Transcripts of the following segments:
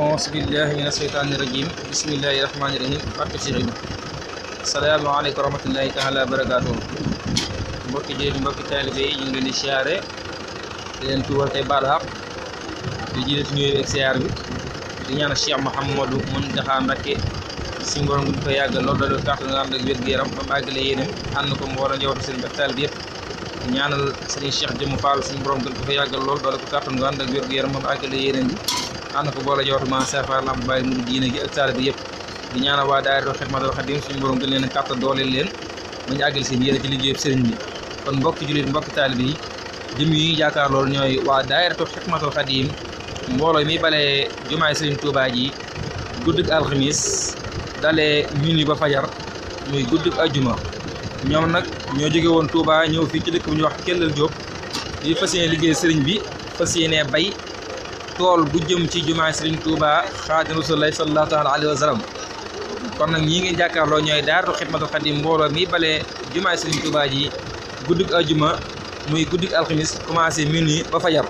أعوذ بالله من الشيطان الرجيم بسم الله الرحمن الرحيم asalaamaaleykum wa rahmatullahi taala barakaatu mbokki jëri mbokki taalibe yi ñu ngi leen di siyaare di leen tuubal tey baal xaq di jiite ci nuyoo ak siyaar bi di ñaan Cheikh Mouhamadou Mountakha Mbacké si ngoon gu ko yàggal loolu doolu kàttan nga ànd ak wér-gu-yaram ba mu àggale yéenam ànd ko mbooloo njabootu sëriñ ak taalibe yëpp di ñaanal sëriñ Cheikh Jëmm Fall suñu borom gën ko fa yàggal loolu doolu ko kàttan nga ànd ak wér-gu-yaram ba mu àggale yéenam bi ànd ko mbooloo njabootu ma safa lamp bàyyi mu diine gi ak taalibe yëpp di ñaanal waa daayira Xidmatul Xadim suñu borom gën leen a kàttan dooleel leen ba ñu àggal seen yéene ci liggéeyu sëriñ bi kon mbokki jullit mbokki taalibe yi jëm yi jaakaar loolu ñooy waa daayira Xidmatul Xadim mbooloo mi balee jumaay sëriñ Tuubaa ji guddik alxamis dalee minuit ba fajar muy guddik ajjuma ñoom nag ñoo jóge woon Touba ñëw fii ci dëkk bu ñuy wax Kellel Diop di fas yéene liggéey sëriñ bi fas yéene bay tool bu jëm ci jumaay sëriñ Touba Xaadimu Rasuulillaahi sallallaahu taala alayhi wa sallam kon nag ñii ngi jàkkaarloo ñooy daayira Xidmatul Xadim mbooloo mi balee jumaay sëriñ Touba ji guddik ajjuma muy guddik alxamis commencé minuit ba fajar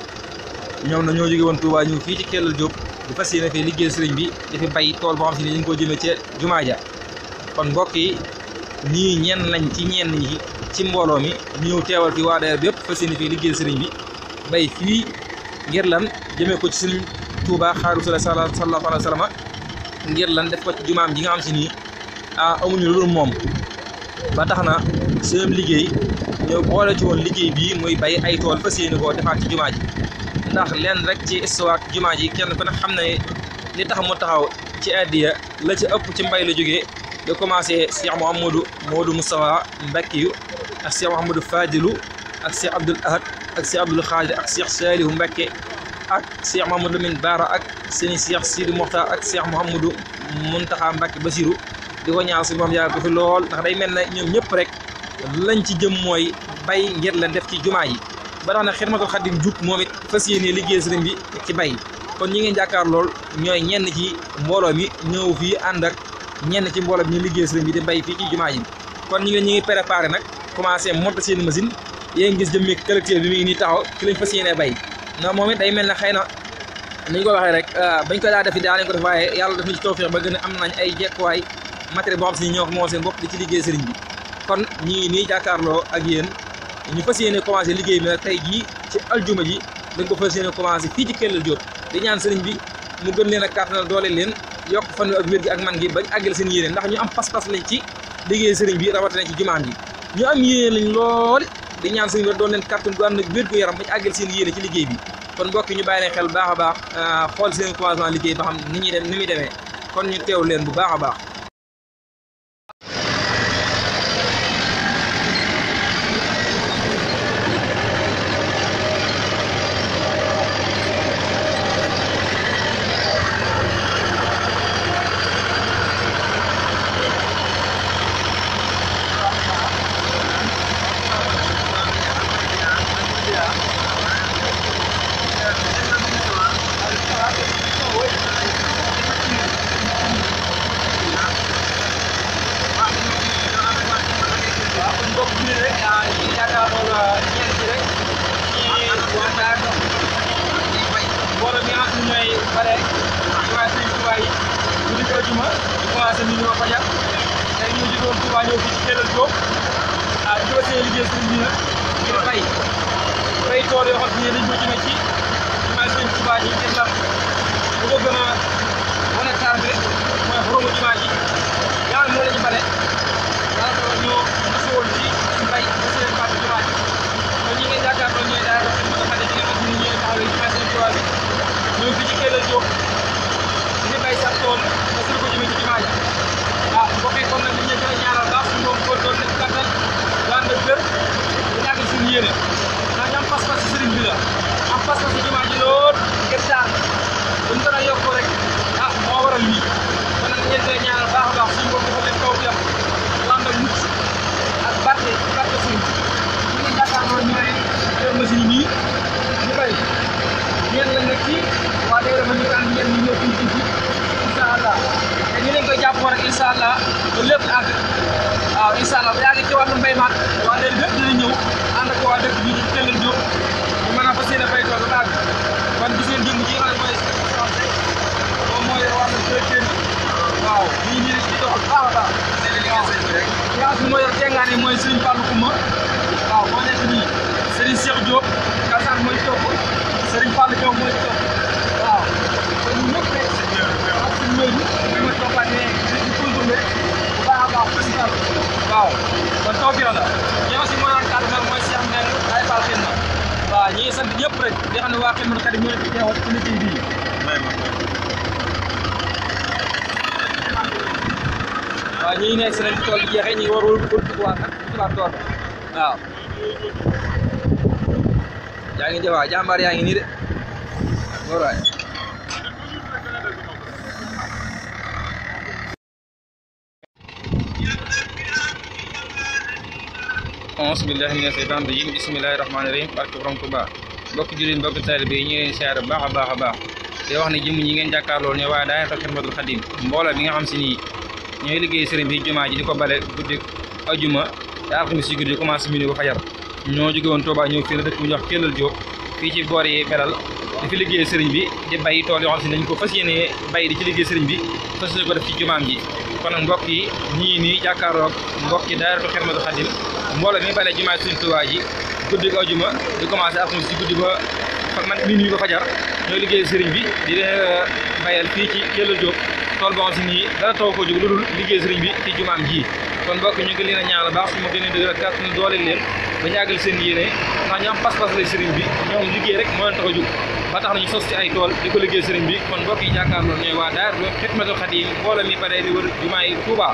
ñoom na ñoo jóge woon Touba ñëw fii ci Kellel Diop di fas yéene fee liggéey sëriñ bi dafi bay tool boo xam si ne dañ ko jëmee ca jumaa ja kon mbokk yi ñii ñenn lañ ci ñenn ñi ci mbooloo mi ñëw teewal fi waa daayira bépp fas yéene fee liggéey sëriñ bi bay fii ngir lan jëmee ko ci sëriñ Touba Xaadimu Rasuul sallallaahu alayhi wa sallam ngir lan def ko ci jumaam ji nga xam si nii amuñu lu dul moom ba tax na seen liggéey ñëw boole ci woon liggéey bii muy bay ay tool fas yéene koo defaat ci jumaa ji ndax leen rek ci histoire jumaa ji kenn ku ne xam ne li tax mu taxaw ci addiya la ci ëpp ci mbay la jógee da commencé Cheikh Mouhamadou Moustapha Mbacké yu ak Cheikh Mouhamadou Fadilou ak Cheikh Abdoul Ahad ak Cheikh Abdoul Khadir ak Cheikh Salihu Mbacké ak Cheikh Mouhamadou Lamine Bara ak seeni Cheikh Sidi Mokhtar ak Cheikh Mouhamadou Mountakha Mbacké Bassirou di ko ñaan si moom yàgg ko fi lool ndax day mel ne ñoom ñëpp rek lañ ci jëm mooy bay ngir leen def ci jumaa yi ba tax na Xidmatul Xadim jug moom it fas yéene liggéey sëriñ bi ci bay kon ñi ngi jàkkaar lool ñooy ñenn ci mbooloo mi ñëw fii ànd ak ñenn ci mbooloo mi ñu liggéey sëriñ bi di bay fii ci jumaa yi kon ñi ngi préparé nag commencé monter seen machine yéen gis jëmmi collecteur bi mi ngi nii taxaw ci lañ fas yéene bay ndax moom it day mel ne xëy na nañ ko waxee rek bañ ko daa def daa lañ ko def waaye yàlla def na ci tawfeex ba gën a am nañ ay jekkuwaay matériel boo xam si ñoo ko moo seen bopp di ci liggéey sëriñ bi kon ñi ngi nii jàkkaarloo ak yéen ñu fas yéene commencé liggéey bi nag tey jii ci aljuma ji dañ ko fas yéene commencé fii ci Kellel Diop di ñaan sëriñ bi mu gën leen a kàttanal doole leen yokk fan wi ak wér gi ak man gi bañ àggal seen yéene ndax ñu am pas-pas lañ ci liggéey sëriñ bi rawatina ci jumaan ji ñu am yéene lañ lool di ñaan sëriñ bi doon leen kàttan gu am nag wér gu yaram bañ àggal seen yéene ci liggéey bi kon mbokk ñu bàyyi leen xel baax a baax xool seen commencement liggéey ba xam ni muy demee kon ñu teew leen bu baax a baax mbooloo mi nga xam ne ñooy bare jumaay sëriñ Touba yi guddi ko ajuma di commencé minuit ba fajar tey ñu jógoon Touba ñëw fii ci Kellel Diop di ko seen liggéey sëriñ bi nag ngir bay tool yoo xam ne dañ ko jëmee ci jumaay sëriñ Touba ji ngir ndax bu ko gën a wane taar bi rek mooy xoromu jumaa ji yaa ngi la ñu bare yàlla dafa ñoo mosowoon ci mbay ba seen parti jumaa ji kon ñi ngay jàkkaarloo ñooy daal di Xidmatul Xadim yi nga xam ne ñooy taxawee jumaay sëriñ Touba bi ñëw fii ci Kellel Diop di bay sax tool ba sëriñ ko jëmee ci jumaa ja mbokk yi kon nag ñu gën a ñaanal baax suñu doom góor doon nañ kàttan daan na gër di ñàggal suñu yéene ndax ñu am pas-pas ci sëriñ bi la am pas-pas ci jumaa ji lool ngir taar bu ñu gën a yokk rek waxtaanee mooy Serigne Fallou Kouma waaw moo nekk nii Serigne Cheikh Diop Kassane mooy topp Serigne Fallou Diop mooy topp waaw kon ñun ñëpp rek ak suñu mbéy mi ma toppaat ne di contrôlé bu baax a baax festival waaw kon taw bi la ñi aussi moo doon kàddu nag mooy Cheikh Mbengue ay Fall xëy na waaw ñi ngi sant ñëpp rek di xam ne waa Xidmatul Xadim ñoo leen fi teewal ci liggéey bii waaw ñi ngi nekk si nañ ci tool bi jeexee ñi ngi warul tubaab nag tubaab tool waaw yaa ngi jëf waaw jàmbaar yaa ngi nii de góor waay auzu billahi mina shaytaani rajiim bismillahi rahmaani rahiim barke borom Tuubaa mbokk jullit mbokk taalibe yi ñu ngi leen siyaare baax a baax a baax te wax ne jëmm ñi ngeen jàkkaarloo ne waaye daayira Xidmatul Xadim mbooloo bi nga xam si nii ñooy liggéey sëriñ bi jumaa ji di ko bale guddi ajuma te alxamis yi guddi commencé minuit ba fajar ñoo jóge woon Touba ñëw fii la dëkk bu ñuy wax Kellal Diop fii ci boor yi Belal di fi liggéey sëriñ bi di bay tool yoo xam si nañ ko fas yéene bay di ci liggéey sëriñ bi fas yéene ko def ci jumaam ji kon nag mbokk yi ñii nii jàkkaarloog mbokk yi daayira Xidmatul Xadim mbooloo mi bale jumaa sëriñ Touba ji guddi ajuma di commencé alxamis yi guddi ba minuit ba fajar ñooy liggéey sëriñ bi di leen bayal fii ci Kellal Diop tool boo xam si nii dara taw ko jóg lu dul liggéey sëriñ bi ci jumaam ji kon mbokk ñu ngi leen a ñaanal baax su ma gën a dëgg rek kàttan doole leen ba ñàggal seen yéene ndax ñu am pas-pas lay sëriñ bi ñoom liggéey rek moo leen tax a jóg ba tax nañu sos ci ay tool di ko liggéey sëriñ bi kon mbokk yi jàkkaarloo ñooy waa daayira Xidmatul Xadim mbooloo mi bare di wër jumaa yi Touba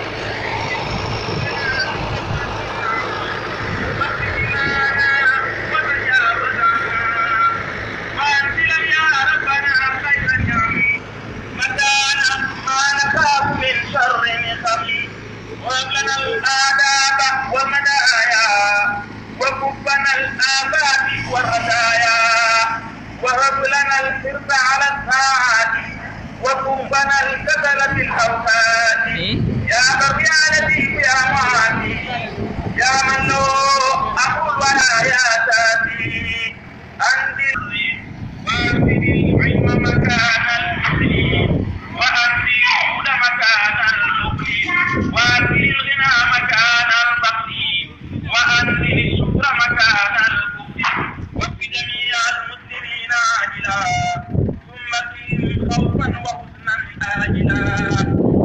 وهب لنا الآداب والمدايا وكفنا الآفات والرزايا وهب لنا الحرص على الطاعات وكفنا الكسل في الأوقات يا بريالتي يا معاتي يا من له أقول ولا ياتي أنذرني وأنزل العلم مكان الحقل وأنزل الهدى مكان الحقل وأنزل الغنى مكان الفقر وأنزل الشكر مكان الكفر وفي جميع المسلمين عاجلا ثم فيهم خوفا وحزنا آجلا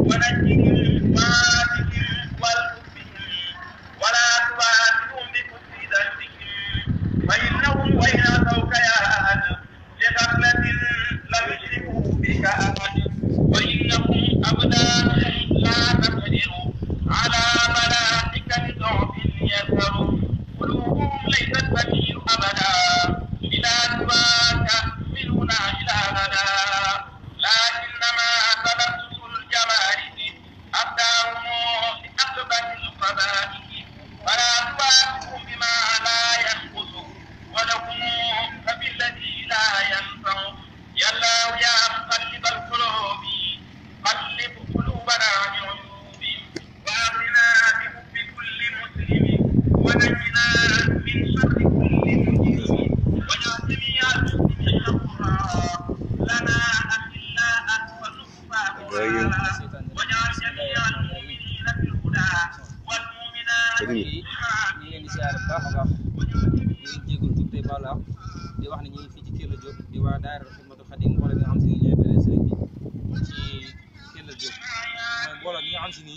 ونجهم فاتهم والكفرهم ولا تبادلهم بكفر ذنبهم فإنهم وإن أتوك يا أحد لغفلة لم يشركوا بك أحد وإنهم أبدانهم لا تقدر على ملائكة ضعف يظهر قلوبهم ليست تميل أبدا إلى سواك يحملنا إلى غدا لكنما تلبس الجمارك أبداهم لأقبل القبائل فلا تباشرهم بما لا ينقص ولهم فبالذي لا ينفع يا الله يا مقلب القلوب قلب قلوبنا بعيوب وأغننا بحب كل مسلم ونجنا من شر كل مجرم واجعل جميع المسلمين قرا لنا أخلاء ونصفا واجعل جميع المؤمنين في الهدى والمؤمنات di wax ne ñu ngi fii ci Kellal Diop di waa daayira Xidmatul Xadim mbooloo bi nga xam si ni ñooy bëre sëriñ bi ci Kellal Diop mooy mbooloo bi nga xam si ni